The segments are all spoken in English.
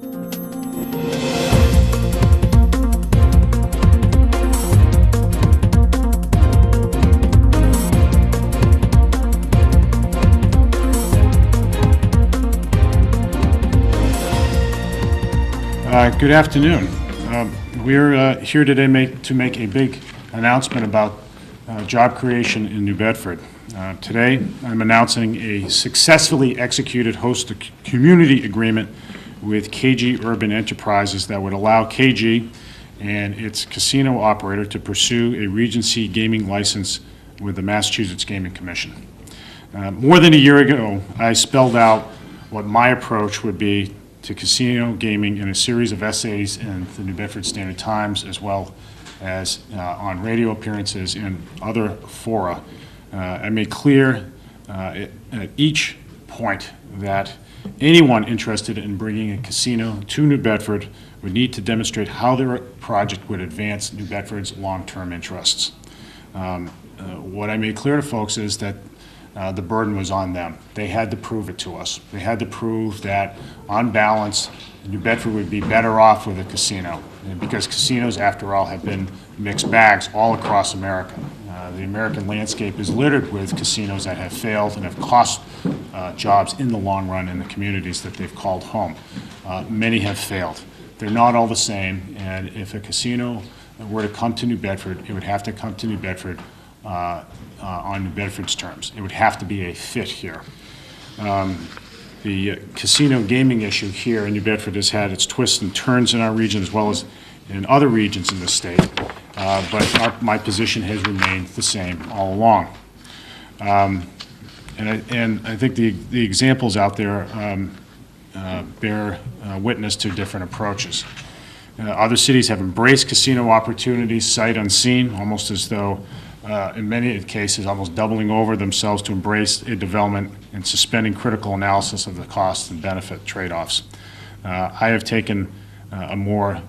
Good afternoon. We're here today to make a big announcement about job creation in New Bedford. Today, I'm announcing a successfully executed host community agreement with KG Urban Enterprises that would allow KG and its casino operator to pursue a Regency gaming license with the Massachusetts Gaming Commission. More than a year ago, I spelled out what my approach would be to casino gaming in a series of essays in the New Bedford Standard Times, as well as on radio appearances and other fora. I made clear at each point that anyone interested in bringing a casino to New Bedford would need to demonstrate how their project would advance New Bedford's long-term interests. What I made clear to folks is that the burden was on them. They had to prove it to us. They had to prove that, on balance, New Bedford would be better off with a casino, because casinos, after all, have been mixed bags all across America. The American landscape is littered with casinos that have failed and have cost jobs in the long run in the communities that they've called home. Many have failed. They're not all the same, and if a casino were to come to New Bedford, it would have to come to New Bedford on New Bedford's terms. It would have to be a fit here. The casino gaming issue here in New Bedford has had its twists and turns in our region as well as in other regions in the state, but my position has remained the same all along. And I think the examples out there bear witness to different approaches. Other cities have embraced casino opportunities sight unseen, almost as though in many cases, almost doubling over themselves to embrace a development and suspending critical analysis of the cost and benefit trade-offs. I have taken a more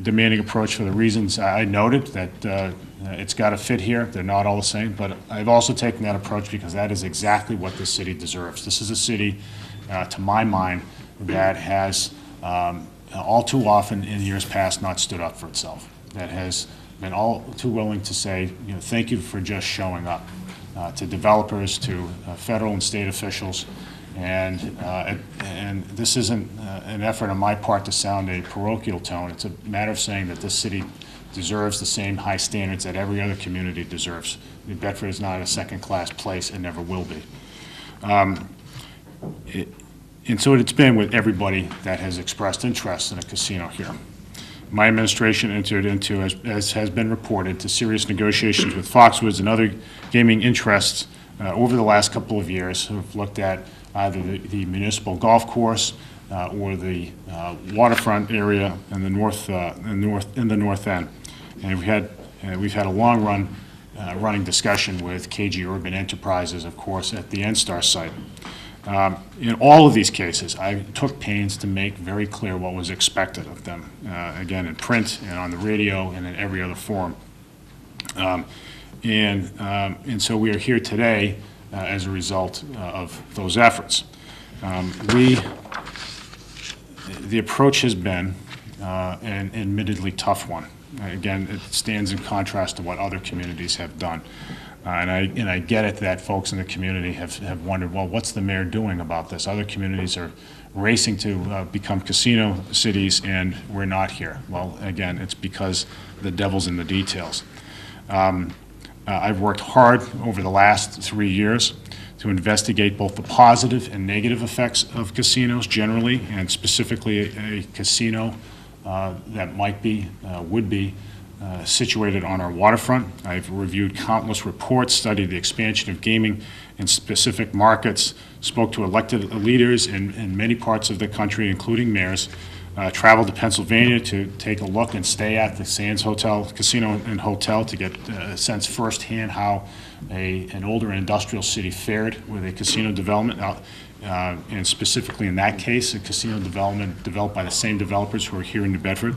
demanding approach for the reasons I noted, that it's got to fit here. They're not all the same, but I've also taken that approach because that is exactly what this city deserves. This is a city, to my mind, that has all too often in years past not stood up for itself, that has been all too willing to say, thank you for just showing up, to developers, to federal and state officials, and this isn't an effort on my part to sound a parochial tone. It's a matter of saying that this city deserves the same high standards that every other community deserves. New Bedford is not a second-class place and never will be. And so it's been with everybody that has expressed interest in a casino here. My administration entered into, as has been reported, to serious negotiations with Foxwoods and other gaming interests over the last couple of years, who have looked at either the municipal golf course or the waterfront area in the north end. And we've had a long running discussion with KG Urban Enterprises, of course, at the NSTAR site. In all of these cases, I took pains to make very clear what was expected of them, again, in print and on the radio and in every other forum. And so we are here today as a result of those efforts. The approach has been an admittedly tough one. Again, it stands in contrast to what other communities have done. And I get it that folks in the community have wondered, well, what's the mayor doing about this? Other communities are racing to become casino cities, and we're not here. Well, again, it's because the devil's in the details. I've worked hard over the last 3 years to investigate both the positive and negative effects of casinos generally, and specifically a casino that would be situated on our waterfront. I've reviewed countless reports, studied the expansion of gaming in specific markets, spoke to elected leaders in many parts of the country, including mayors, traveled to Pennsylvania to take a look and stay at the Sands Casino and Hotel to get a sense firsthand how an older industrial city fared with a casino development. And specifically in that case, a casino development developed by the same developers who are here in New Bedford.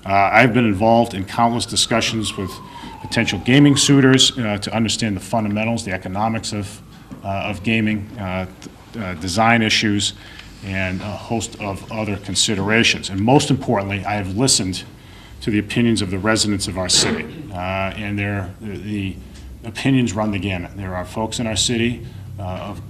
I've been involved in countless discussions with potential gaming suitors to understand the fundamentals, the economics of gaming, design issues, and a host of other considerations. And most importantly, I have listened to the opinions of the residents of our city, and the opinions run the gamut. There are folks in our city of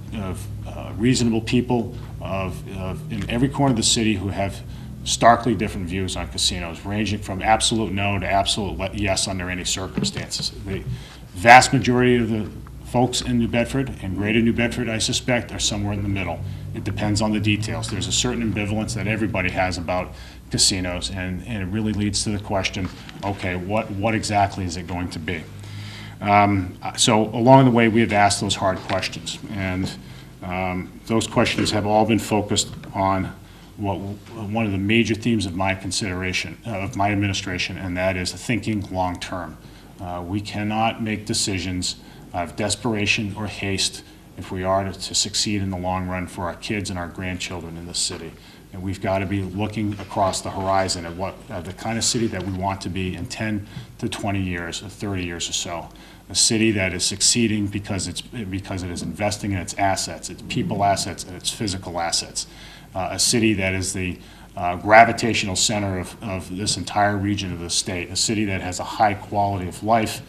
reasonable people in every corner of the city who have starkly different views on casinos, ranging from absolute no to absolute yes under any circumstances. The vast majority of the folks in New Bedford and greater New Bedford, I suspect, are somewhere in the middle. It depends on the details. There's a certain ambivalence that everybody has about casinos, and it really leads to the question, okay, what exactly is it going to be? So along the way, we have asked those hard questions, and those questions have all been focused on one of the major themes of my consideration, of my administration, and that is thinking long-term. We cannot make decisions of desperation or haste if we are to succeed in the long run for our kids and our grandchildren in the city. And we've got to be looking across the horizon at the kind of city that we want to be in 10 to 20 years, or 30 years or so. A city that is succeeding because it is investing in its assets, its people assets, and its physical assets. A city that is the gravitational center of this entire region of the state. A city that has a high quality of life,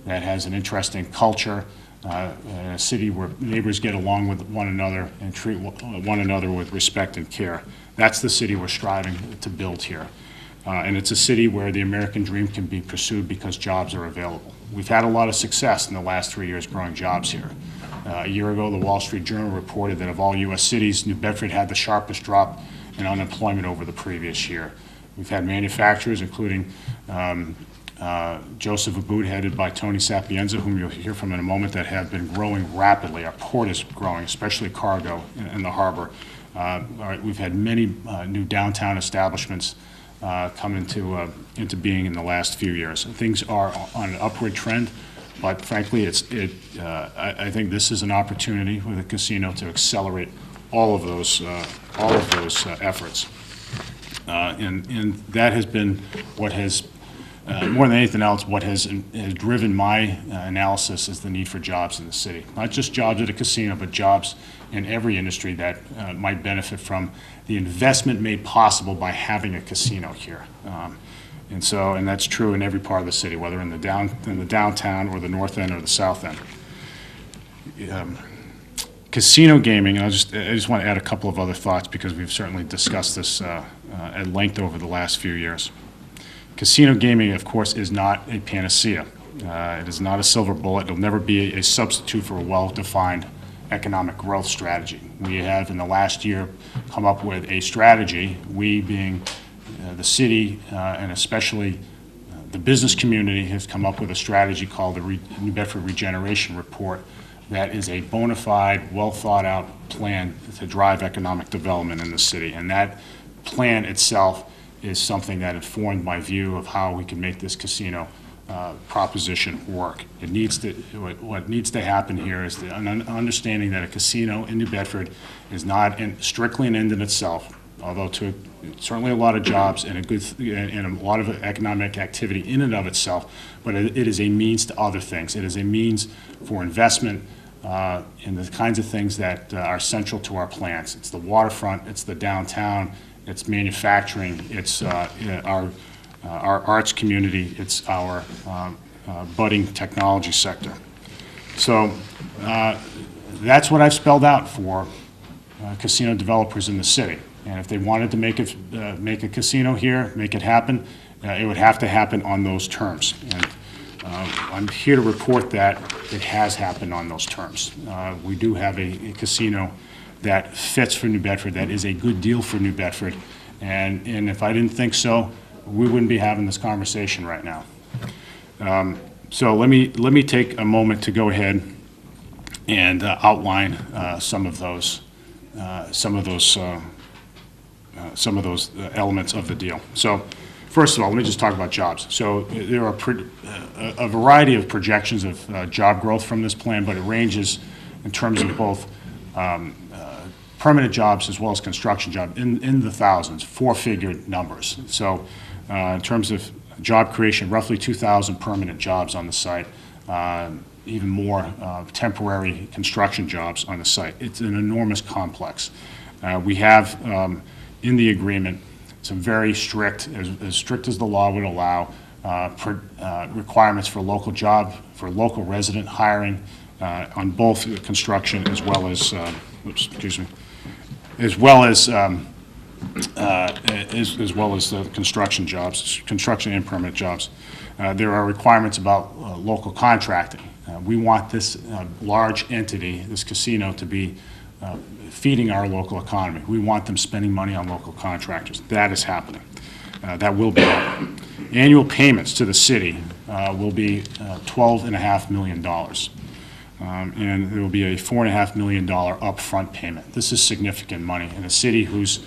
that has an interesting culture, a city where neighbors get along with one another and treat one another with respect and care. That's the city we're striving to build here. And it's a city where the American dream can be pursued because jobs are available. We've had a lot of success in the last 3 years growing jobs here. A year ago, the Wall Street Journal reported that of all U.S. cities, New Bedford had the sharpest drop in unemployment over the previous year. We've had manufacturers, including Joseph Abboud, headed by Tony Sapienza, whom you'll hear from in a moment, that have been growing rapidly. Our port is growing, especially cargo in the harbor. We've had many new downtown establishments come into being in the last few years. Things are on an upward trend, but frankly, I think this is an opportunity with a casino to accelerate all of those efforts. And that has been what has, more than anything else, what has driven my analysis is the need for jobs in the city. Not just jobs at a casino, but jobs in every industry that might benefit from the investment made possible by having a casino here. And that's true in every part of the city, whether in the downtown or the north end or the south end. Casino gaming, and I just want to add a couple of other thoughts because we've certainly discussed this at length over the last few years. Casino gaming, of course, is not a panacea. It is not a silver bullet. It'll never be a substitute for a well-defined economic growth strategy. We have, in the last year, come up with a strategy, we being the city and especially the business community has come up with a strategy called the New Bedford Regeneration Report that is a bona fide, well-thought-out plan to drive economic development in the city. And that plan itself is something that informed my view of how we can make this casino proposition work. What needs to happen here is the understanding that a casino in New Bedford is not strictly an end in itself, although certainly a lot of jobs and a lot of economic activity in and of itself, but it is a means to other things. It is a means for investment in the kinds of things that are central to our plans. It's the waterfront, it's the downtown, it's manufacturing, it's our arts community, it's our budding technology sector. So that's what I've spelled out for casino developers in the city. And if they wanted to make a casino here, make it happen, it would have to happen on those terms. And I'm here to report that it has happened on those terms. We do have a casino that fits for New Bedford, that is a good deal for New Bedford. And if I didn't think so, we wouldn't be having this conversation right now. So let me take a moment to go ahead and outline some of those elements of the deal. So first of all, let me just talk about jobs. So there are a variety of projections of job growth from this plan, but it ranges in terms of both permanent jobs as well as construction jobs in the thousands, four-figure numbers. So in terms of job creation, roughly 2,000 permanent jobs on the site, even more temporary construction jobs on the site. It's an enormous complex. We have in the agreement some very strict, as strict as the law would allow, requirements for local resident hiring on both construction as well as, as well as the construction jobs, construction and permanent jobs. There are requirements about local contracting. We want this large entity, this casino, to be feeding our local economy. We want them spending money on local contractors. That is happening. That will be happening. Annual payments to the city will be $12.5 million. And there will be a $4.5 million upfront payment. This is significant money in a city whose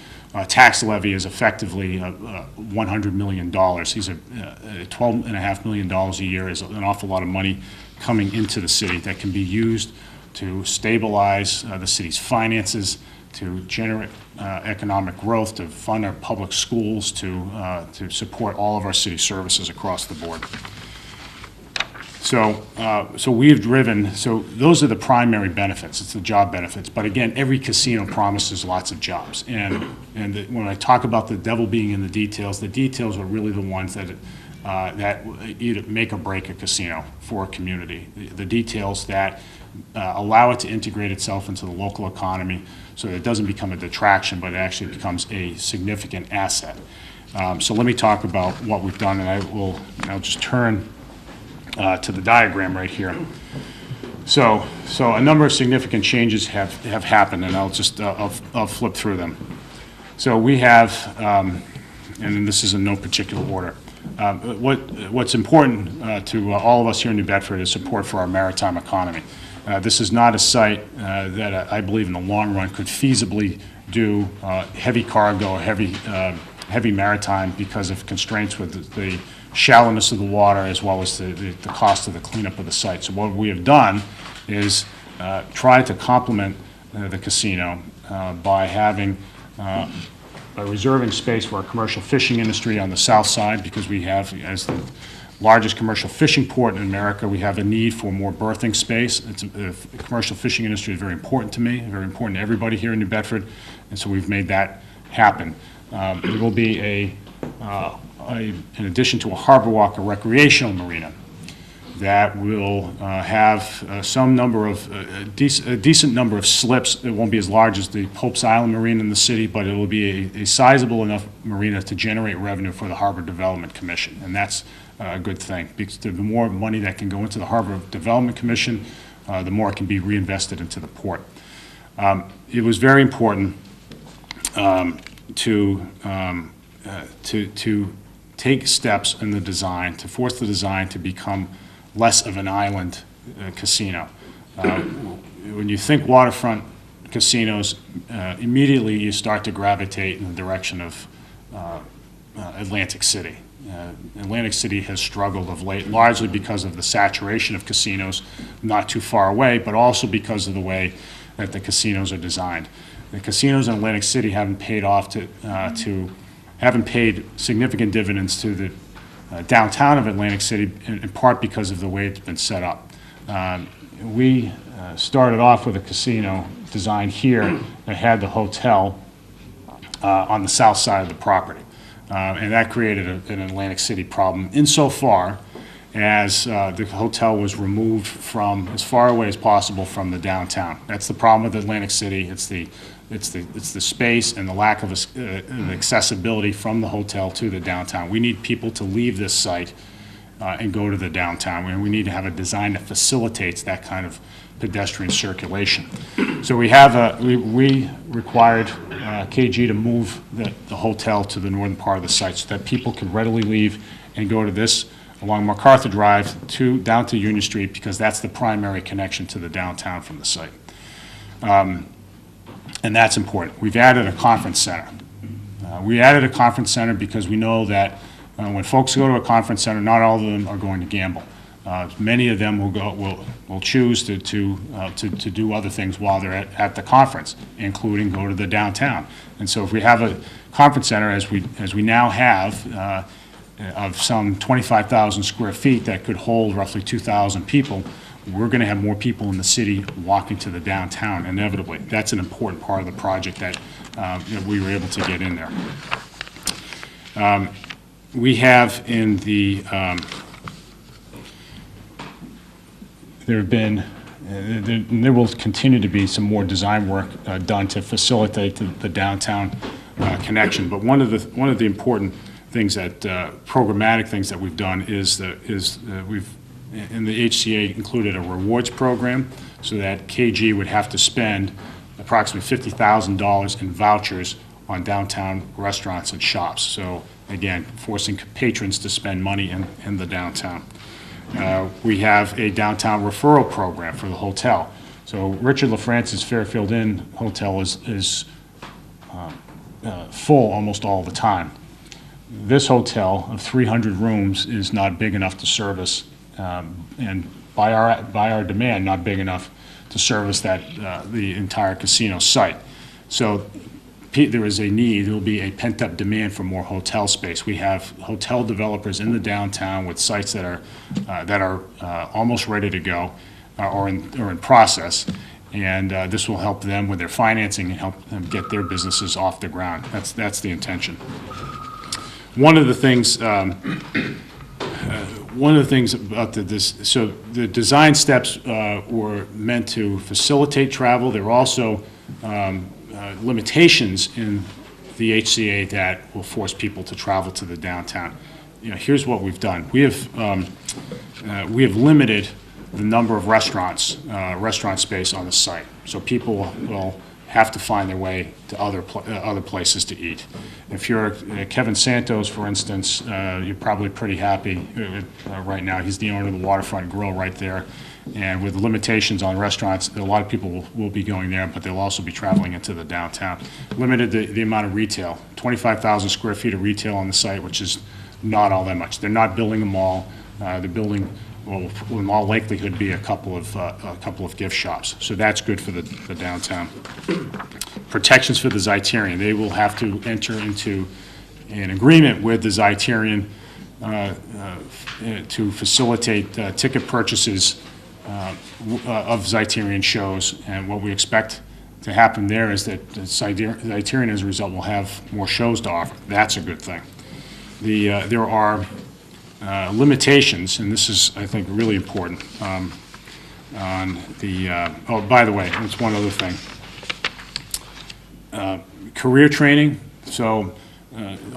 tax levy is effectively $100 million. These are $12.5 million a year is an awful lot of money coming into the city that can be used to stabilize the city's finances, to generate economic growth, to fund our public schools, to support all of our city services across the board. So we've driven, so those are the primary benefits. It's the job benefits. But again, every casino promises lots of jobs. And when I talk about the devil being in the details are really the ones that either make or break a casino for a community. The details that allow it to integrate itself into the local economy so that it doesn't become a detraction, but it actually becomes a significant asset. So let me talk about what we've done, and I'll just turn to the diagram right here. So a number of significant changes have happened, and I'll flip through them. So we have, and this is in no particular order. What's important to all of us here in New Bedford is support for our maritime economy. This is not a site that I believe in the long run could feasibly do heavy cargo or heavy maritime because of constraints with the shallowness of the water as well as the cost of the cleanup of the site. So what we have done is try to complement the casino by reserving space for our commercial fishing industry on the south side, because we have, as the largest commercial fishing port in America, we have a need for more berthing space. The commercial fishing industry is very important to me, very important to everybody here in New Bedford, and so we've made that happen. There will be in addition to a harbor walk, a recreational marina that will have a decent number of slips. It won't be as large as the Pope's Island Marina in the city, but it will be a sizable enough marina to generate revenue for the Harbor Development Commission, and that's a good thing, because the more money that can go into the Harbor Development Commission, the more it can be reinvested into the port. It was very important to take steps in the design, to force the design to become less of an island casino. When you think waterfront casinos, immediately you start to gravitate in the direction of Atlantic City. Atlantic City has struggled of late, largely because of the saturation of casinos not too far away, but also because of the way that the casinos are designed. The casinos in Atlantic City haven't paid significant dividends to the downtown of Atlantic City, in part because of the way it's been set up. We started off with a casino design here that had the hotel on the south side of the property. And that created an Atlantic City problem insofar as the hotel was removed from as far away as possible from the downtown. That's the problem with Atlantic City. It's the space and the lack of accessibility from the hotel to the downtown. We need people to leave this site and go to the downtown. And we need to have a design that facilitates that kind of pedestrian circulation. So we required KG to move the hotel to the northern part of the site so that people could readily leave and go to this along MacArthur Drive down to Union Street, because that's the primary connection to the downtown from the site. And that's important. We've added a conference center. We added a conference center because we know that when folks go to a conference center, not all of them are going to gamble. Many of them will choose to do other things while they're at the conference, including go to the downtown. And so if we have a conference center, as we now have, of some 25,000 square feet that could hold roughly 2,000 people, we're going to have more people in the city walking to the downtown, inevitably. That's an important part of the project that that we were able to get in there. We have in the, there will continue to be some more design work done to facilitate the downtown connection. But one of the important things that programmatic things that we've done is we've in the HCA included a rewards program so that KG would have to spend approximately $50,000 in vouchers on downtown restaurants and shops. So again, forcing patrons to spend money in the downtown. We have a downtown referral program for the hotel. So Richard LaFrance's Fairfield Inn Hotel is full almost all the time. This hotel of 300 rooms is not big enough to service, and by our demand, not big enough to service the entire casino site. So there is a need, there will be a pent-up demand for more hotel space. We have hotel developers in the downtown with sites that are almost ready to go or in process, and this will help them with their financing and help them get their businesses off the ground. That's the intention. One of the things about so the design steps were meant to facilitate travel. There are also limitations in the HCA that will force people to travel to the downtown. Here's what we've done. We have limited the number of restaurant space on the site, so people will have to find their way to other places to eat. If you're Kevin Santos, for instance, you're probably pretty happy right now. He's the owner of the Waterfront Grill right there. And with limitations on restaurants, a lot of people will be going there, but they'll also be traveling into the downtown. Limited the amount of retail, 25,000 square feet of retail on the site, which is not all that much. They're not building a mall. They're building, well, in all likelihood, be a couple of gift shops. So that's good for the downtown. Protections for the Zeiterion. They will have to enter into an agreement with the Zeiterion to facilitate ticket purchases of Zeiterion shows, and what we expect to happen there is that Zeiterion, as a result, will have more shows to offer. That's a good thing. There are limitations, and this is, I think, really important. On the oh, by the way, it's one other thing. Career training. So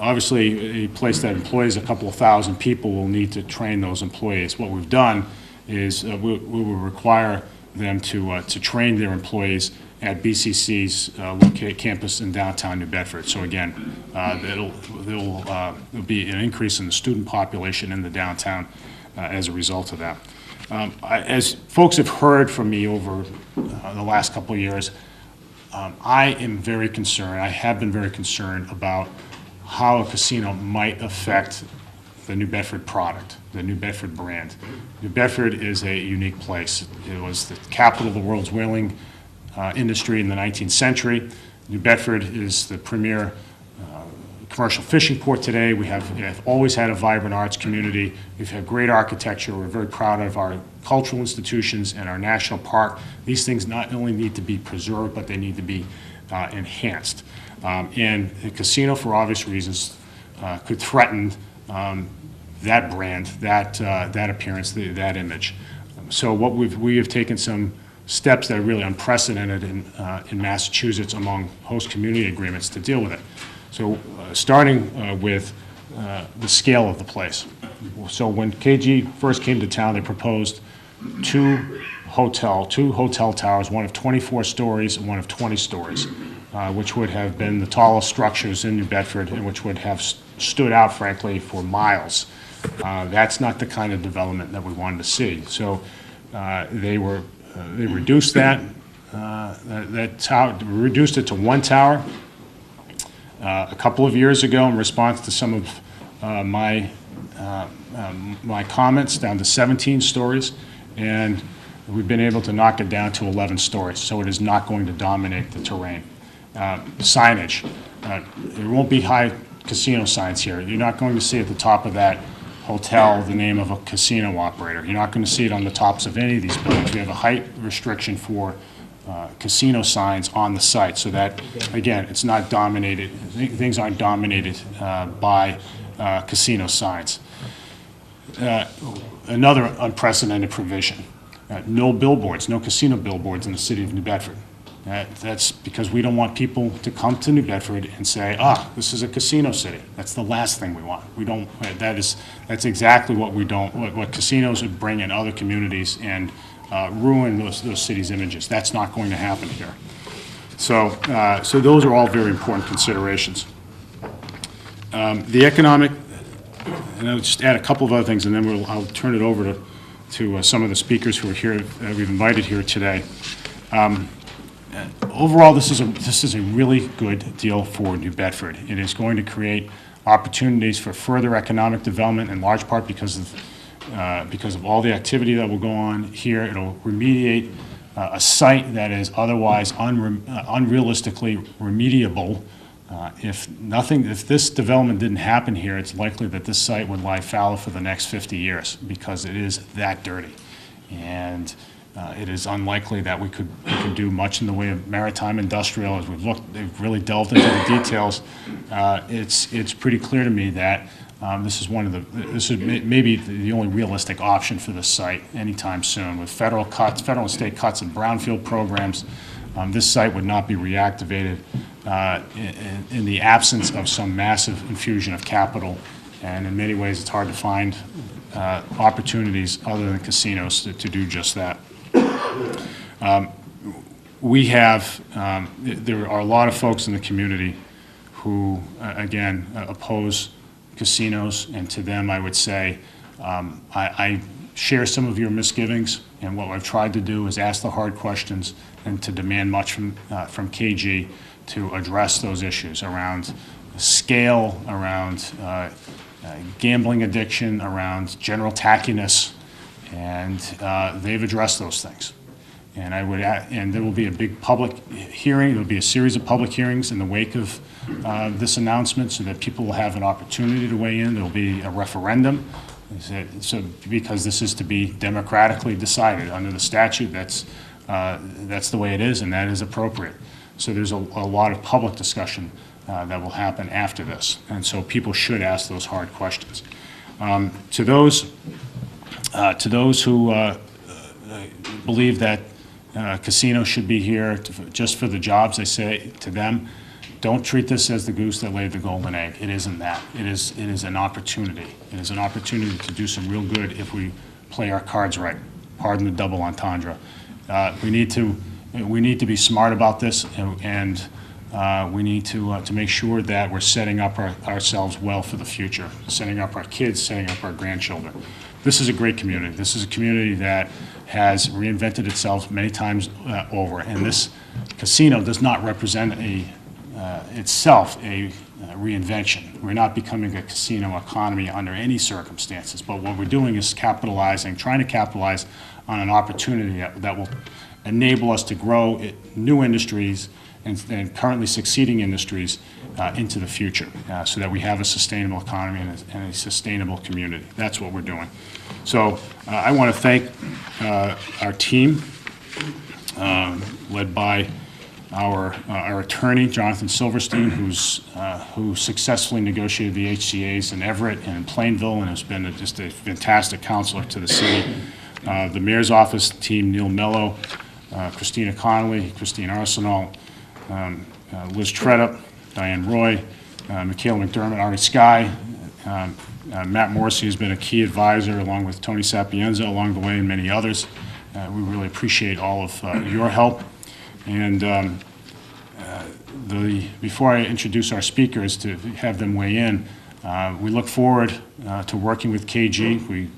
obviously, a place that employs a couple of thousand people will need to train those employees. What we've done is we will require them to train their employees at BCC's located campus in downtown New Bedford. So again, there'll be an increase in the student population in the downtown as a result of that. As folks have heard from me over the last couple of years, I am very concerned, I have been very concerned about how a casino might affect the New Bedford product, the New Bedford brand. New Bedford is a unique place. It was the capital of the world's whaling industry in the 19th century. New Bedford is the premier commercial fishing port today. We have always had a vibrant arts community. We've had great architecture. We're very proud of our cultural institutions and our national park. These things not only need to be preserved, but they need to be enhanced. And the casino, for obvious reasons, could threaten that brand, that appearance, that image. So what we have taken some steps that are really unprecedented in Massachusetts among host community agreements to deal with it. So starting with the scale of the place. So when KG first came to town, they proposed two hotel towers, one of 24 stories and one of 20 stories, which would have been the tallest structures in New Bedford and which would have stood out, frankly, for miles. That's not the kind of development that we wanted to see. So they reduced that tower, reduced it to one tower a couple of years ago in response to some of my comments, down to 17 stories, and we've been able to knock it down to 11 stories, so it is not going to dominate the terrain. Signage. There won't be high casino signs here. You're not going to see at the top of that hotel the name of a casino operator. You're not going to see it on the tops of any of these buildings. We have a height restriction for casino signs on the site, so that, again, it's not dominated, things aren't dominated by casino signs. Another unprecedented provision, no billboards, no casino billboards in the city of New Bedford. That's because we don't want people to come to New Bedford and say, this is a casino city. That's the last thing we want. We don't, that's exactly what we don't, what casinos would bring in other communities and ruin those cities' images. That's not going to happen here. So those are all very important considerations. The economic, and I'll just add a couple of other things, and then I'll turn it over to some of the speakers who are here, that we've invited here today. Overall, this is a really good deal for New Bedford. It is going to create opportunities for further economic development, in large part because of all the activity that will go on here. It'll remediate a site that is otherwise unrealistically remediable. If this development didn't happen here, it's likely that this site would lie fallow for the next 50 years because it is that dirty. And it is unlikely that we could do much in the way of maritime industrial. As they've really delved into the details. It's pretty clear to me that this is maybe the only realistic option for this site anytime soon. With federal and state cuts and brownfield programs, this site would not be reactivated in the absence of some massive infusion of capital. And in many ways, it's hard to find opportunities other than casinos to do just that. There are a lot of folks in the community who, again, oppose casinos, and to them I would say, I share some of your misgivings, and what I've tried to do is ask the hard questions and to demand much from KG to address those issues around scale, around gambling addiction, around general tackiness, and they've addressed those things. And and there will be a big public hearing. There will be a series of public hearings in the wake of this announcement, so that people will have an opportunity to weigh in. There will be a referendum, because this is to be democratically decided under the statute. That's the way it is, and that is appropriate. So there's a lot of public discussion that will happen after this, and so people should ask those hard questions. To those who believe that casinos should be here just for the jobs, I say to them, don't treat this as the goose that laid the golden egg. It isn't that. It is an opportunity. It is an opportunity to do some real good if we play our cards right. Pardon the double entendre. We need to be smart about this, and we need to make sure that we're setting up ourselves well for the future, setting up our kids, setting up our grandchildren. This is a great community. This is a community that has reinvented itself many times over, and this casino does not represent itself a reinvention. We're not becoming a casino economy under any circumstances, but what we're doing is trying to capitalize on an opportunity that will enable us to grow new industries and currently succeeding industries into the future, so that we have a sustainable economy and a sustainable community. That's what we're doing. So I want to thank our team, led by our attorney, Jonathan Silverstein, who successfully negotiated the HCA's in Everett and in Plainville, and has been just a fantastic counselor to the city. The mayor's office team, Neil Mello, Christina Connolly, Christine Arsenault, Liz Tredup, Diane Roy, Michaela McDermott, Ari Skye, Matt Morrissey has been a key advisor, along with Tony Sapienza along the way, and many others. We really appreciate all of your help. And before I introduce our speakers to have them weigh in, we look forward to working with KG. We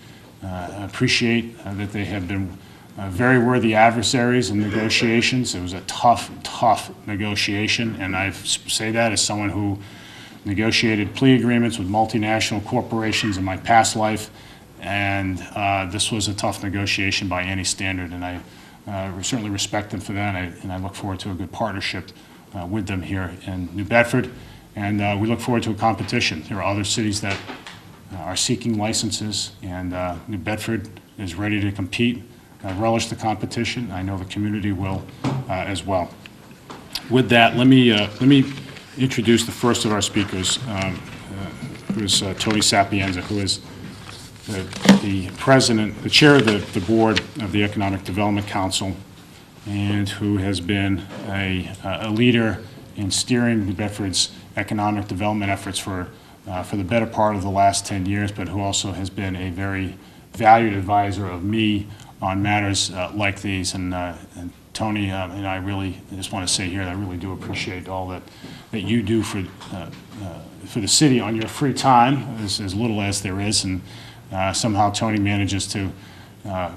appreciate that they have been very worthy adversaries in negotiations. It was a tough negotiation, and I say that as someone who negotiated plea agreements with multinational corporations in my past life, and this was a tough negotiation by any standard, and I certainly respect them for that, and I look forward to a good partnership with them here in New Bedford, and we look forward to a competition. There are other cities that are seeking licenses, and New Bedford is ready to compete relish the competition. I know the community will as well. With that, let me introduce the first of our speakers, who is Tony Sapienza, who is the president, the chair of the board of the Economic Development Council, and who has been a leader in steering New Bedford's economic development efforts for the better part of the last 10 years, but who also has been a very valued advisor of me on matters like these. And Tony, and I really just want to say here that I really do appreciate all that you do for the city on your free time, as little as there is, and somehow Tony manages to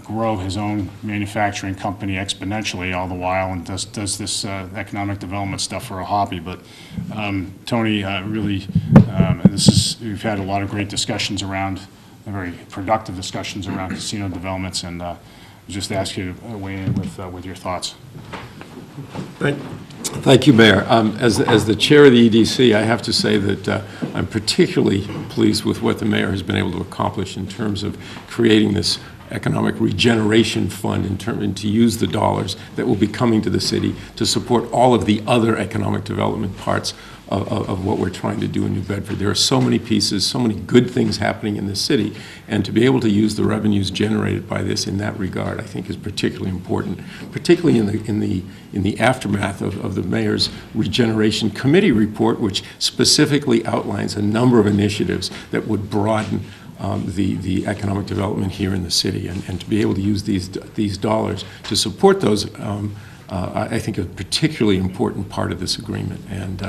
grow his own manufacturing company exponentially all the while, and does this economic development stuff for a hobby. But Tony, really, we've had a lot of great discussions around, very productive discussions around casino developments, and just ask you to weigh in with your thoughts. Thank you, Mayor. As the chair of the EDC, I have to say that I'm particularly pleased with what the mayor has been able to accomplish in terms of creating this economic regeneration fund and to use the dollars that will be coming to the city to support all of the other economic development parts of what we're trying to do in New Bedford. There are so many pieces, so many good things happening in the city, and to be able to use the revenues generated by this in that regard, I think, is particularly important, particularly in the aftermath of the mayor's regeneration committee report, which specifically outlines a number of initiatives that would broaden the economic development here in the city, and to be able to use these dollars to support those, I think, a particularly important part of this agreement. And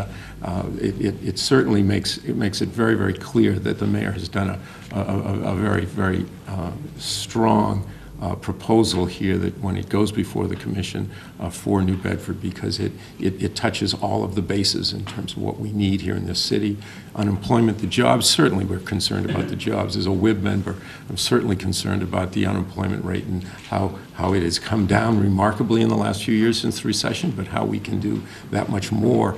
it certainly makes it very, very clear that the mayor has done a very, very strong proposal here that when it goes before the commission for New Bedford, because it touches all of the bases in terms of what we need here in this city. Unemployment, the jobs, certainly we're concerned about the jobs. As a WIB member, I'm certainly concerned about the unemployment rate and how it has come down remarkably in the last few years since the recession, but how we can do that much more,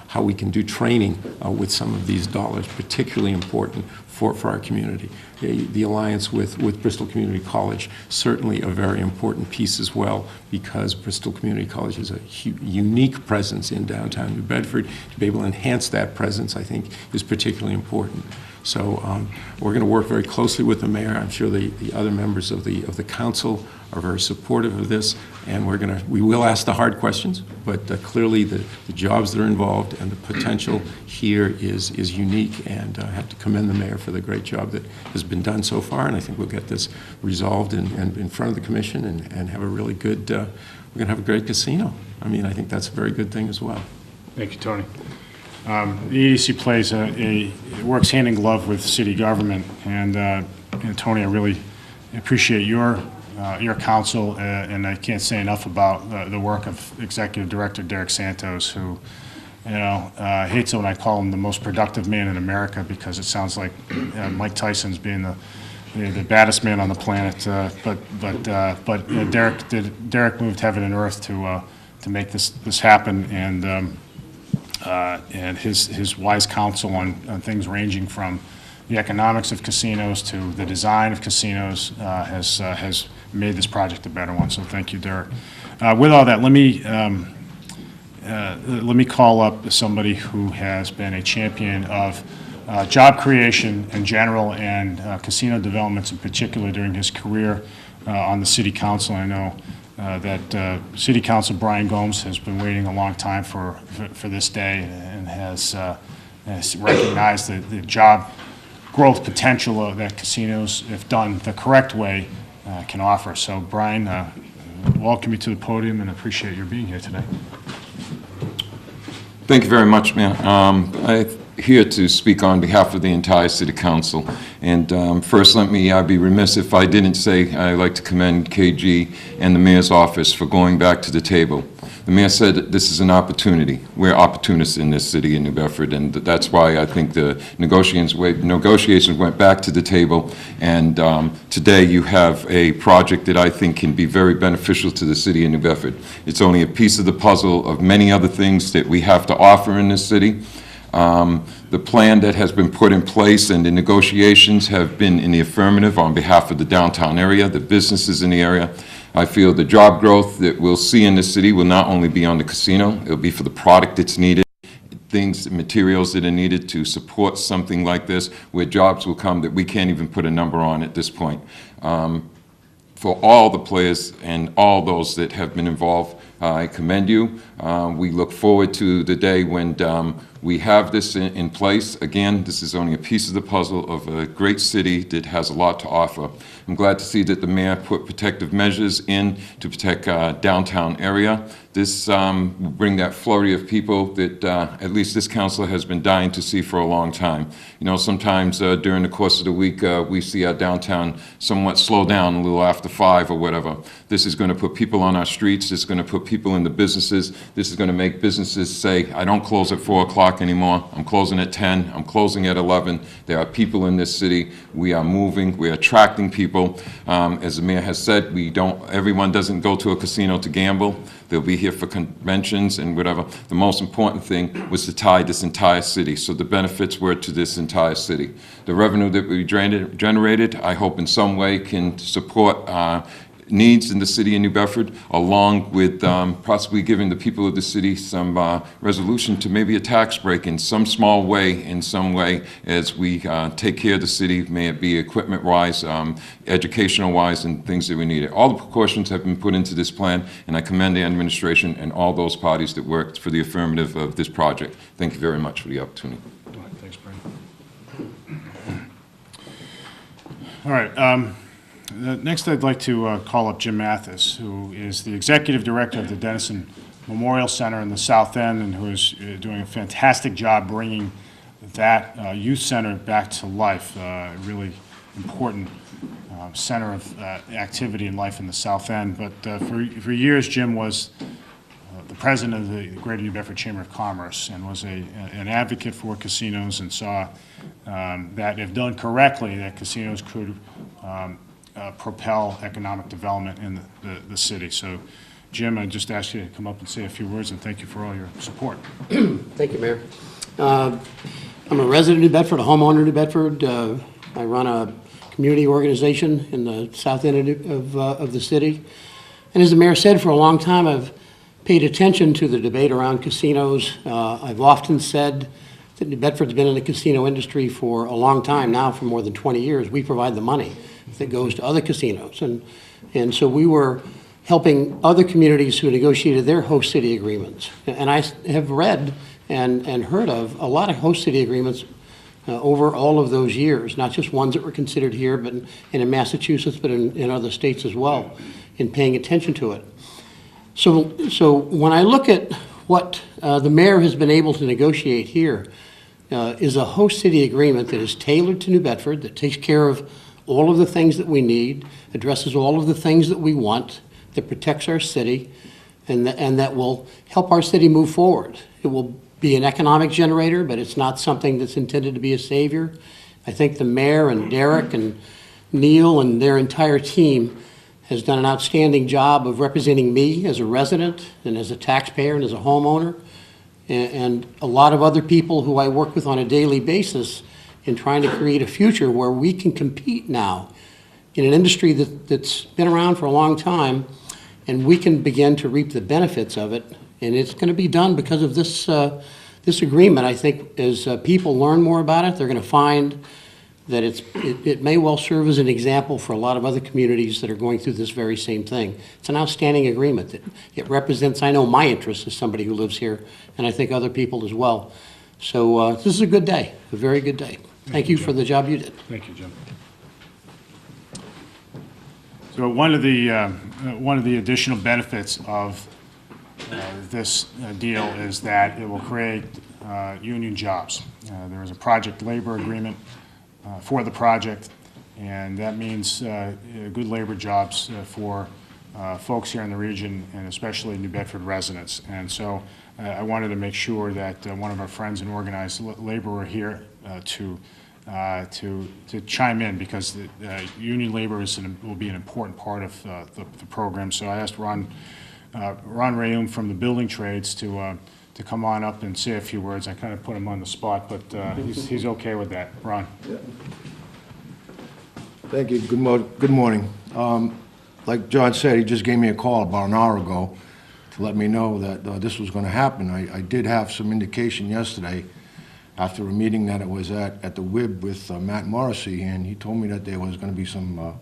how we can do training with some of these dollars, particularly important for our community. The alliance with Bristol Community College, certainly a very important piece as well, because Bristol Community College has a unique presence in downtown New Bedford. To be able to enhance that presence, I think, is particularly important. So we're going to work very closely with the mayor. I'm sure the other members of the council are very supportive of this, and we will ask the hard questions, but clearly the jobs that are involved and the potential here is unique, and I have to commend the mayor for the great job that has been done so far, and I think we'll get this resolved and in front of the commission and have a really good, we're going to have a great casino. I mean, I think that's a very good thing as well. Thank you, Tony. The EDC plays it works hand in glove with city government, and Tony, I really appreciate your counsel, and I can't say enough about the work of Executive Director Derek Santos, who, hates it when I call him the most productive man in America, because it sounds like Mike Tyson's being the baddest man on the planet. But Derek moved heaven and earth to make this happen, and his wise counsel on things ranging from the economics of casinos to the design of casinos has made this project a better one. So thank you, Derek. With all that, let me call up somebody who has been a champion of job creation in general and casino developments in particular during his career on the city council. I know that City Council Brian Gomes has been waiting a long time for this day, and has recognized the job growth potential that casinos, if done the correct way, can offer. So Brian, welcome you to the podium, and appreciate your being here today. Thank you very much, man. I'm here to speak on behalf of the entire City Council. And first, let me be remiss if I didn't say I'd like to commend KG and the Mayor's office for going back to the table. The Mayor said that this is an opportunity. We're opportunists in this city in New Bedford, and that's why I think the negotiations went back to the table. And today you have a project that I think can be very beneficial to the city of New Bedford. It's only a piece of the puzzle of many other things that we have to offer in this city. The plan that has been put in place and the negotiations have been in the affirmative on behalf of the downtown area, the businesses in the area. I feel the job growth that we'll see in the city will not only be on the casino, it'll be for the product that's needed, things, materials that are needed to support something like this, where jobs will come that we can't even put a number on at this point. For all the players and all those that have been involved, I commend you. We look forward to the day when we have this in place. Again, this is only a piece of the puzzle of a great city that has a lot to offer. I'm glad to see that the mayor put protective measures in to protect downtown area. This will bring that flurry of people that at least this council has been dying to see for a long time. You know, sometimes during the course of the week, we see our downtown somewhat slow down a little after 5 or whatever. This is going to put people on our streets. This is going to put people in the businesses. This is going to make businesses say, I don't close at 4 o'clock anymore. I'm closing at 10. I'm closing at 11. There are people in this city. We are moving. We're attracting people. As the mayor has said, everyone doesn't go to a casino to gamble. They'll be here for conventions and whatever. The most important thing was to tie this entire city, so the benefits were to this entire city. The revenue that we generated, I hope in some way can support needs in the city of New Bedford, along with possibly giving the people of the city some resolution to maybe a tax break in some small way, in some way, as we take care of the city, may it be equipment-wise, educational-wise, and things that we need. All the precautions have been put into this plan, and I commend the administration and all those parties that worked for the affirmative of this project. Thank you very much for the opportunity. All right, thanks, Brian. All right. Next, I'd like to call up Jim Mathis, who is the Executive Director of the Dennison Memorial Center in the South End, and who is doing a fantastic job bringing that youth center back to life, a really important center of activity and life in the South End. But for years, Jim was the president of the Greater New Bedford Chamber of Commerce and was an advocate for casinos, and saw that if done correctly, that casinos could propel economic development in the city. So, Jim, I just ask you to come up and say a few words, and thank you for all your support. Thank you, Mayor. I'm a resident of New Bedford, a homeowner in New Bedford. I run a community organization in the south end of the city. And as the mayor said, for a long time, I've paid attention to the debate around casinos. I've often said that New Bedford's been in the casino industry for a long time now, for more than 20 years. We provide the money that goes to other casinos. And so we were helping other communities who negotiated their host city agreements. And I have read and heard of a lot of host city agreements over all of those years, not just ones that were considered here, but in Massachusetts, but in other states as well, in paying attention to it. So when I look at what the mayor has been able to negotiate here, is a host city agreement that is tailored to New Bedford, that takes care of all of the things that we need, addresses all of the things that we want, that protects our city, and that will help our city move forward. It will be an economic generator, but it's not something that's intended to be a savior. I think the mayor and Derek and Neil and their entire team has done an outstanding job of representing me as a resident and as a taxpayer and as a homeowner, and a lot of other people who I work with on a daily basis in trying to create a future where we can compete now in an industry that's been around for a long time, and we can begin to reap the benefits of it. And it's going to be done because of this this agreement. I think as people learn more about it, they're going to find that it may well serve as an example for a lot of other communities that are going through this very same thing. It's an outstanding agreement. It represents, I know, my interests as somebody who lives here, and I think other people as well. So this is a good day, a very good day. Thank you for the job you did. Thank you, Jim. So one of the additional benefits of this deal is that it will create union jobs. There is a project labor agreement for the project, and that means good labor jobs for folks here in the region, and especially New Bedford residents. And so I wanted to make sure that one of our friends in organized labor were here to chime in, because union labor will be an important part of the program. So I asked Ron Rayum from the building trades to come on up and say a few words. I kind of put him on the spot, but he's okay with that. Ron. Yeah. Thank you. Good morning. like John said, he just gave me a call about an hour ago to let me know that this was going to happen. I did have some indication yesterday after a meeting that it was at the WIB with Matt Morrissey, and he told me that there was going to be some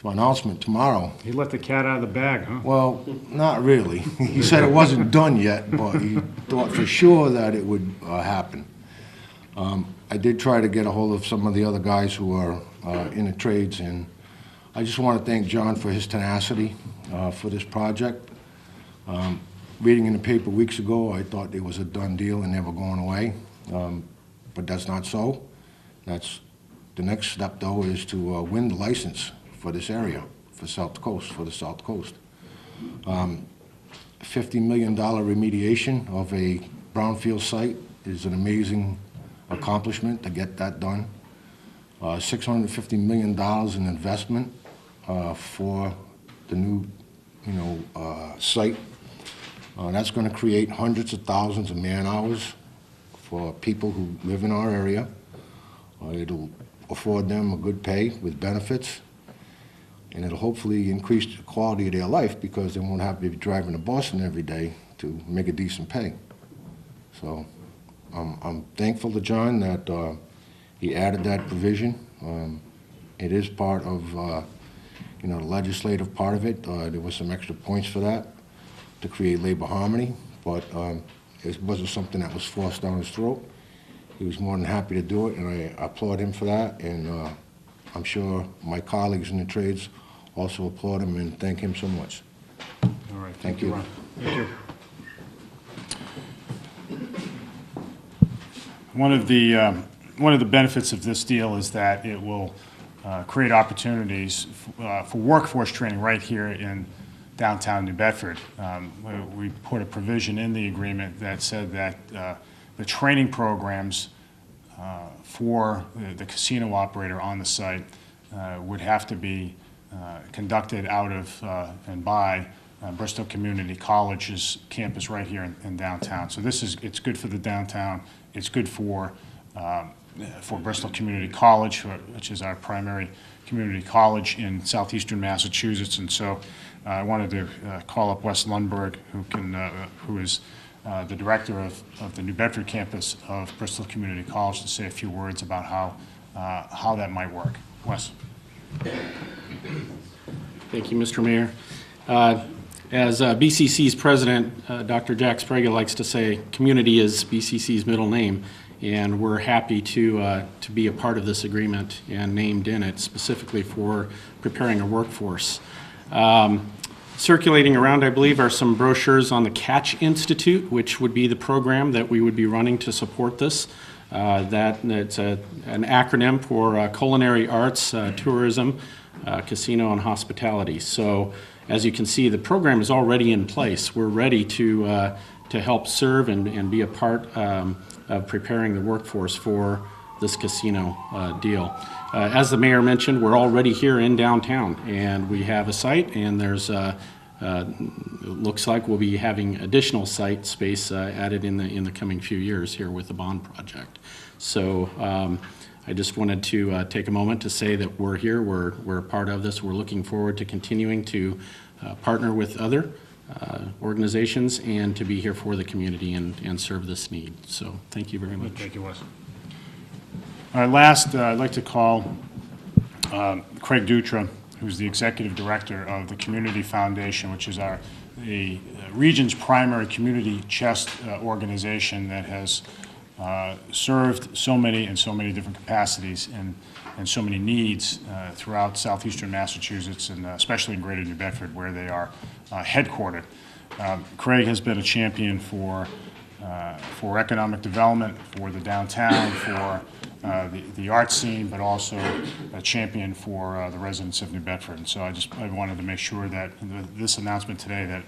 announcement tomorrow. He let the cat out of the bag, huh? Well, not really. He said it wasn't done yet, but he thought for sure that it would happen. I did try to get a hold of some of the other guys who are in the trades, and I just want to thank John for his tenacity for this project. Reading in the paper weeks ago, I thought it was a done deal and never going away, but that's not so. That's the next step, though, is to win the license for this area, for the South Coast. $50 million remediation of a brownfield site is an amazing accomplishment to get that done. $650 million in investment for the new, site. That's going to create hundreds of thousands of man-hours for people who live in our area. It'll afford them a good pay with benefits, and it'll hopefully increase the quality of their life because they won't have to be driving to Boston every day to make a decent pay. So I'm thankful to John that he added that provision. It is part of the legislative part of it. There was some extra points for that to create labor harmony, but it wasn't something that was forced down his throat. He was more than happy to do it, and I applaud him for that, and I'm sure my colleagues in the trades also applaud him and thank him so much. All right, Thank you. Ron. Thank you. One of the benefits of this deal is that it will create opportunities for workforce training right here in downtown New Bedford. We put a provision in the agreement that said that the training programs for the casino operator on the site would have to be conducted out of and by Bristol Community College's campus right here in downtown. So it's good for the downtown. It's good for Bristol Community College, which is our primary community college in southeastern Massachusetts. And so I wanted to call up Wes Lundberg, who is the director of the New Bedford campus of Bristol Community College, to say a few words about how that might work. Wes. Thank you, Mr. Mayor. As BCC's president, Dr. Jack Sprague likes to say, community is BCC's middle name, and we're happy to be a part of this agreement and named in it specifically for preparing a workforce. Circulating around, I believe, are some brochures on the Catch Institute, which would be the program that we would be running to support this. It's an acronym for Culinary Arts, Tourism, Casino, and Hospitality. So, as you can see, the program is already in place. We're ready to help serve and be a part of preparing the workforce for this casino deal. As the mayor mentioned, we're already here in downtown, and we have a site, and there's looks like we'll be having additional site space added in the coming few years here with the bond project. So I just wanted to take a moment to say that we're here, we're a part of this. We're looking forward to continuing to partner with other organizations and to be here for the community and serve this need. So thank you very much. Thank you, Wes. All right, last, I'd like to call Craig Dutra, who's the executive director of the Community Foundation, which is the region's primary community chest organization that has served so many different capacities and so many needs throughout southeastern Massachusetts, and especially in greater New Bedford, where they are headquartered. Craig has been a champion for economic development, for the downtown, for the art scene, but also a champion for the residents of New Bedford. And so I wanted to make sure that this announcement today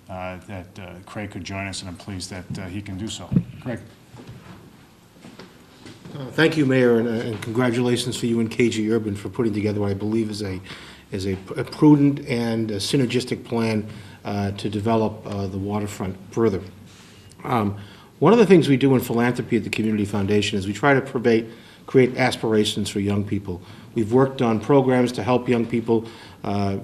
that Craig could join us, and I'm pleased that he can do so. Craig. Thank you, Mayor, and congratulations to you and KG Urban for putting together what I believe is a prudent and a synergistic plan to develop the waterfront further. One of the things we do in philanthropy at the Community Foundation is we try to create aspirations for young people. We've worked on programs to help young people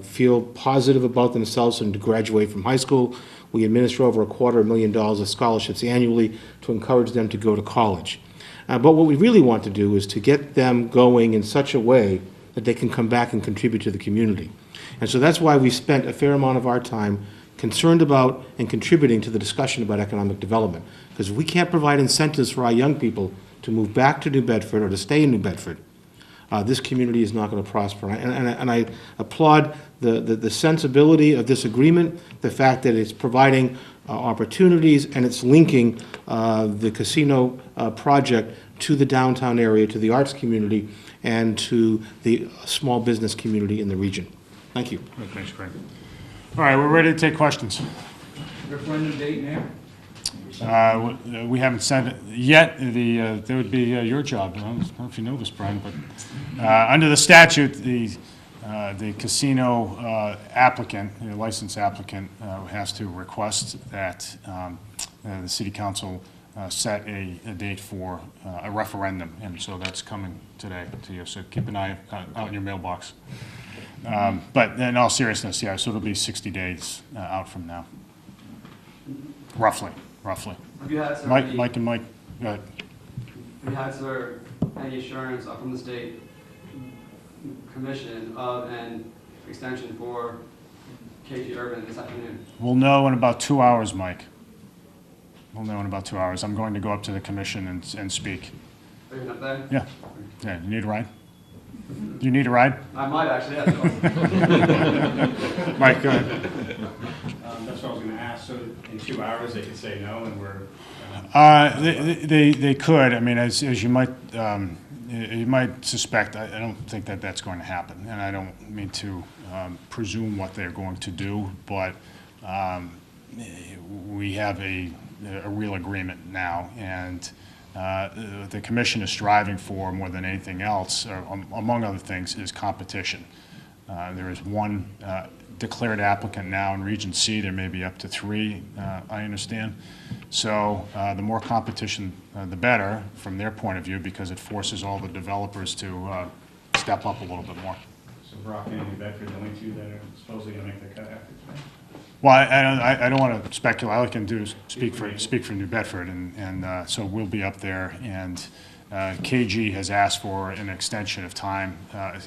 feel positive about themselves and to graduate from high school. We administer over $250,000 of scholarships annually to encourage them to go to college. But what we really want to do is to get them going in such a way that they can come back and contribute to the community. And so that's why we spent a fair amount of our time concerned about and contributing to the discussion about economic development. Because if we can't provide incentives for our young people to move back to New Bedford or to stay in New Bedford, this community is not going to prosper. And I applaud the sensibility of this agreement, the fact that it's providing opportunities and it's linking the casino project to the downtown area, to the arts community, and to the small business community in the region. Thank you. Thanks, Craig. All right, we're ready to take questions. Referendum date, Mayor? We haven't sent it yet. That would be your job. I don't know if you know this, Brian, but under the statute, the casino applicant, the license applicant, has to request that the city council set a date for a referendum, and so that's coming today to you. So keep an eye out in your mailbox. But in all seriousness, yeah, so it'll be 60 days out from now, roughly. Have you had, sir, Mike and Mike, go ahead. have you had, sir, any assurance from the state commission of an extension for KG Urban this afternoon? We'll know in about 2 hours, Mike. We'll know in about 2 hours. I'm going to go up to the commission and speak. Are you up there? Yeah. Yeah, you need a ride? Do you need a ride? I might actually, yeah. Mike, go ahead. That's what I was going to ask. So in 2 hours, they could say no, and we're... They could. I mean, as you might suspect, I don't think that that's going to happen, and I don't mean to presume what they're going to do, but we have a real agreement now, and the commission is striving for more than anything else, among other things, is competition. There is one declared applicant now in Region C. There may be up to 3, I understand. So the more competition, the better from their point of view, because it forces all the developers to step up a little bit more. So Brockton and New Bedford, the only 2 that are supposedly going to make the cut after today? Well, I don't want to speculate. All I can do is speak for New Bedford, and so we'll be up there. And KG has asked for an extension of time,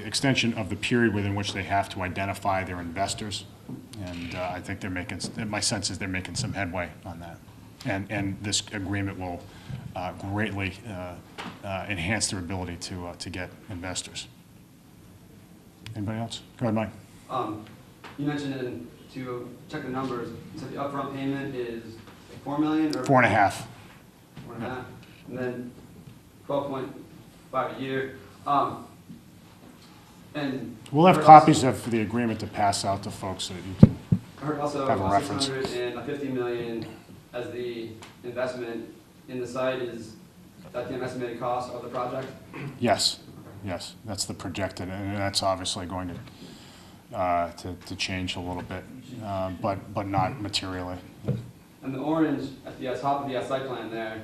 extension of the period within which they have to identify their investors. And I think they're making. My sense is they're making some headway on that. And this agreement will greatly enhance their ability to get investors. Anybody else? Go ahead, Mike. You mentioned to check the numbers, so the upfront payment is $4 million or 4.5. 4.5, and then 12.5 a year. And We'll have copies of the agreement to pass out to folks so that you can I heard also have a reference. $650 million as the investment in the site. Is that the estimated cost of the project? Yes, yes, that's the projected, and that's obviously going to change a little bit, but not materially. And the orange at the top of the site plan there,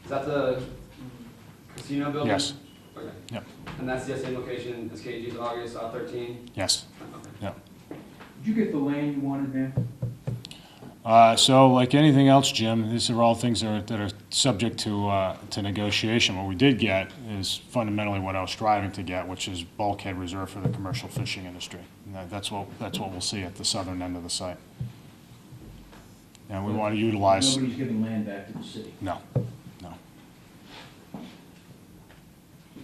is that the casino building? Yes. Okay. Yep. And that's the same location as KG's August 13? Yes. Okay. Yep. Did you get the land you wanted, Mayor? So like anything else, Jim, these are all things that are subject to negotiation. What we did get is fundamentally what I was striving to get, which is bulkhead reserved for the commercial fishing industry. And that's what we'll see at the southern end of the site. And we want to utilize. Nobody's giving land back to the city. No, no.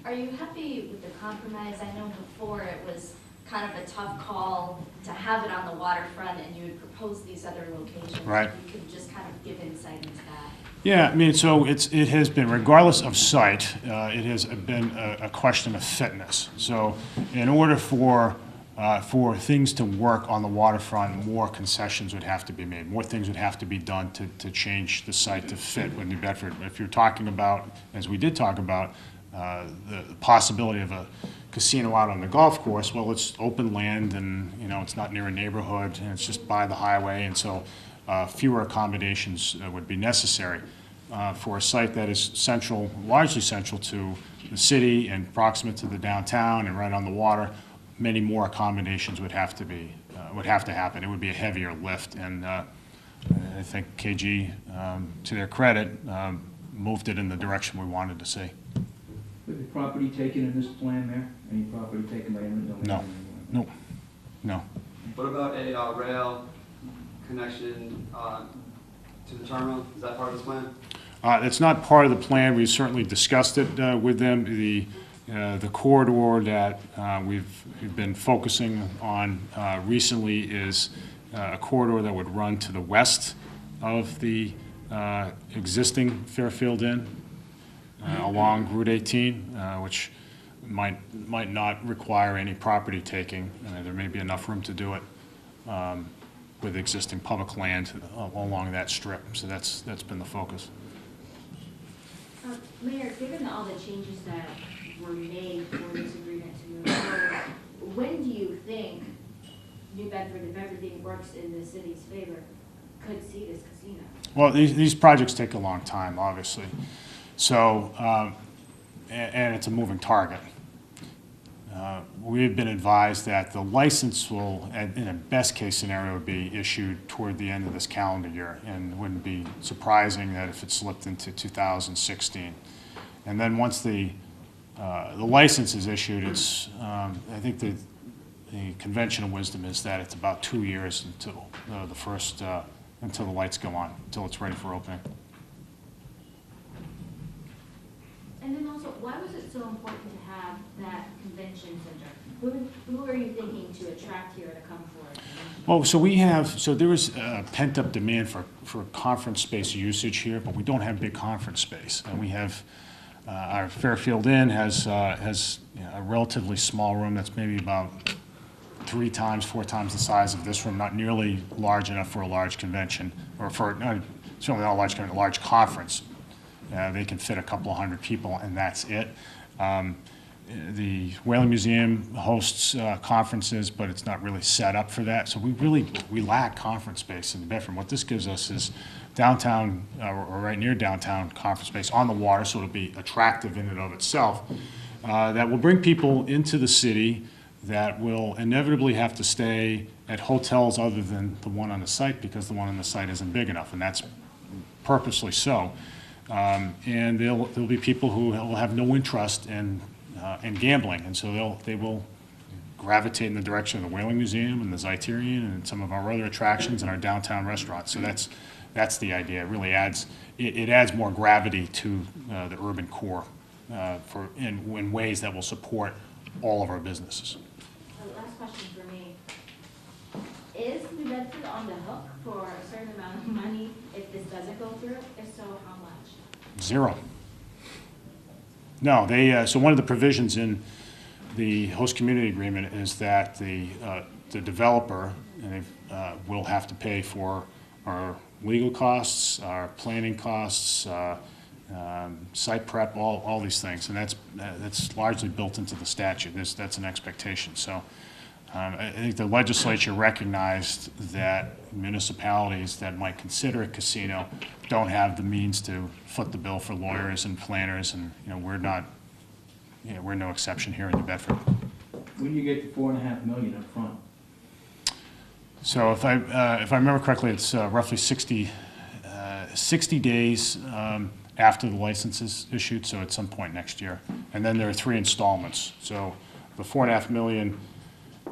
Are you happy with the compromise? I know before it was kind of a tough call to have it on the waterfront, and you had proposed these other locations. Right. You could just kind of give insight into that. Yeah, I mean, so it has been, regardless of site, it has been a question of fitness. So in order for things to work on the waterfront, more concessions would have to be made. More things would have to be done to change the site to fit with New Bedford. If you're talking about, as we did talk about, the possibility of a casino out on the golf course, well, it's open land, and it's not near a neighborhood, and it's just by the highway, and so fewer accommodations would be necessary. for a site that is central, largely central to the city and proximate to the downtown and right on the water. Many more accommodations would have to happen. It would be a heavier lift, and I think KG, to their credit, moved it in the direction we wanted to see. Was the property taken in this plan, Mayor? Any property taken by eminent domain? No, no. What about a rail connection to the terminal? Is that part of this plan? It's not part of the plan. We certainly discussed it with them. The corridor that we've been focusing on recently is a corridor that would run to the west of the existing Fairfield Inn along Route 18, which might not require any property taking. There may be enough room to do it with existing public land along that strip. So that's been the focus. Mayor, given all the changes that were made for this agreement to move forward, when do you think New Bedford, if everything works in the city's favor, could see this casino? Well, these projects take a long time, obviously. So, and it's a moving target. We've been advised that the license will, in a best-case scenario, be issued toward the end of this calendar year, and it wouldn't be surprising that if it slipped into 2016. And then once the license is issued, it's I think the conventional wisdom is that it's about 2 years until until the lights go on, until it's ready for opening. And then also, why was it so important to have that convention center? Who are you thinking to attract here to come forward? Well, so there is pent-up demand for conference space usage here, but we don't have big conference space. And we have, our Fairfield Inn has a relatively small room that's maybe about 3 times, 4 times the size of this room, not nearly large enough for a large convention, or certainly not a large convention, a large conference. They can fit a couple of hundred people, and that's it. The Whaling Museum hosts conferences, but it's not really set up for that. So we lack conference space in Bedford. What this gives us is downtown, or right near downtown conference space on the water, so it'll be attractive in and of itself. That will bring people into the city that will inevitably have to stay at hotels other than the one on the site, because the one on the site isn't big enough, and that's purposely so. And there'll be people who will have no interest in gambling, and so they will gravitate in the direction of the Whaling Museum and the Zeiterion and some of our other attractions and our downtown restaurants. So that's the idea. It really adds more gravity to the urban core in ways that will support all of our businesses. Last question for me. Is New Bedford on the hook for a certain amount of money if this doesn't go through? If so, how much? 0. No, so one of the provisions in the host community agreement is that the developer will have to pay for our legal costs, our planning costs, site prep, all these things, and that's largely built into the statute. That's an expectation. So I think the legislature recognized that municipalities that might consider a casino don't have the means to foot the bill for lawyers and planners, and we're no exception here in New Bedford. When do you get the $4.5 million up front? So if I remember correctly, it's roughly 60 days after the license is issued, so at some point next year. And then there are 3 installments. So the $4.5 million,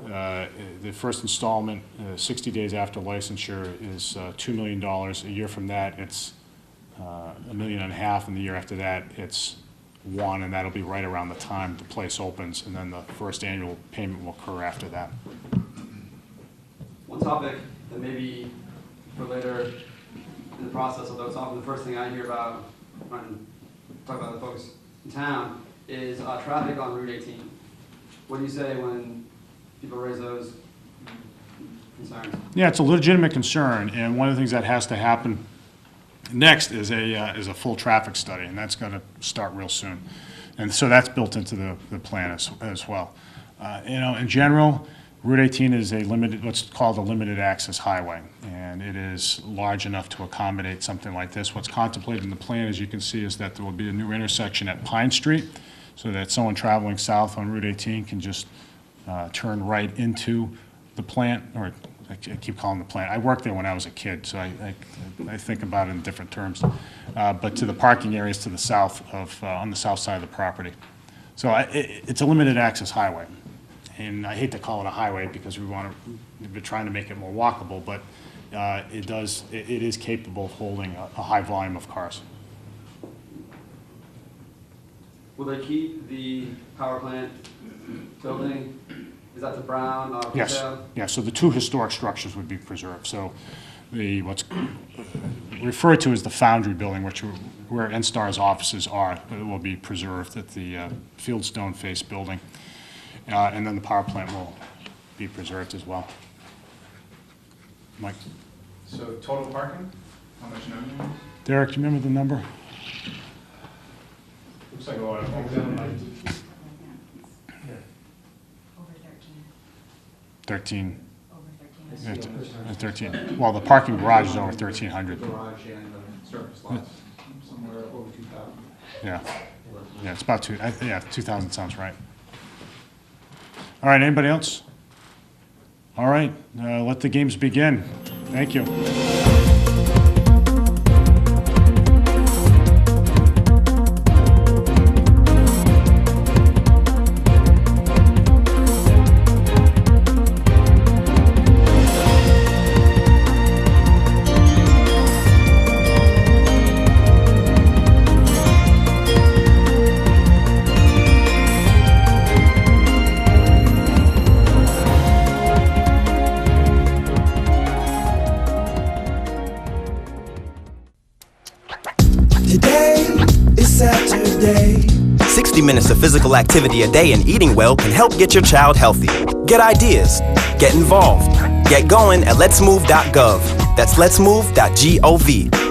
the first installment, 60 days after licensure, is $2 million. A year from that, it's $1.5 million, and the year after that, it's $1 million, and that'll be right around the time the place opens, and then the first annual payment will occur after that. One topic that maybe for later in the process, although it's often the first thing I hear about when I talk about the folks in town, is traffic on Route 18. What do you say when people raise those concerns? Yeah, it's a legitimate concern, and one of the things that has to happen next is a full traffic study, and that's going to start real soon. And so that's built into the plan as well. In general, Route 18 is a limited, what's called a limited access highway, and it is large enough to accommodate something like this. What's contemplated in the plan, as you can see, is that there will be a new intersection at Pine Street, so that someone traveling south on Route 18 can just turn right into the plant, or I keep calling it the plant. I worked there when I was a kid, so I think about it in different terms. But to the parking areas to the south of, on the south side of the property. So it's a limited access highway. And I hate to call it a highway because we're trying to make it more walkable, but it is capable of holding a high volume of cars. Will they keep the power plant building? Is that the brown, Yes, retail? yeah, so the two historic structures would be preserved. So what's referred to as the Foundry Building, where NSTAR's offices are, it will be preserved at the Fieldstone Face building. And then the power plant will be preserved as well. Mike? So total parking, how much number? Derek, do you remember the number? Looks like a lot of Over 13. Over 13. 13. Well, the parking garage is over 1,300. garage and the surface lots, somewhere over 2,000. Yeah. Yeah, it's about 2,000 sounds right. All right, anybody else? All right, let the games begin. Thank you. Today is Saturday. 60 minutes of physical activity a day and eating well can help get your child healthy. Get ideas. Get involved. Get going at letsmove.gov. That's letsmove.gov.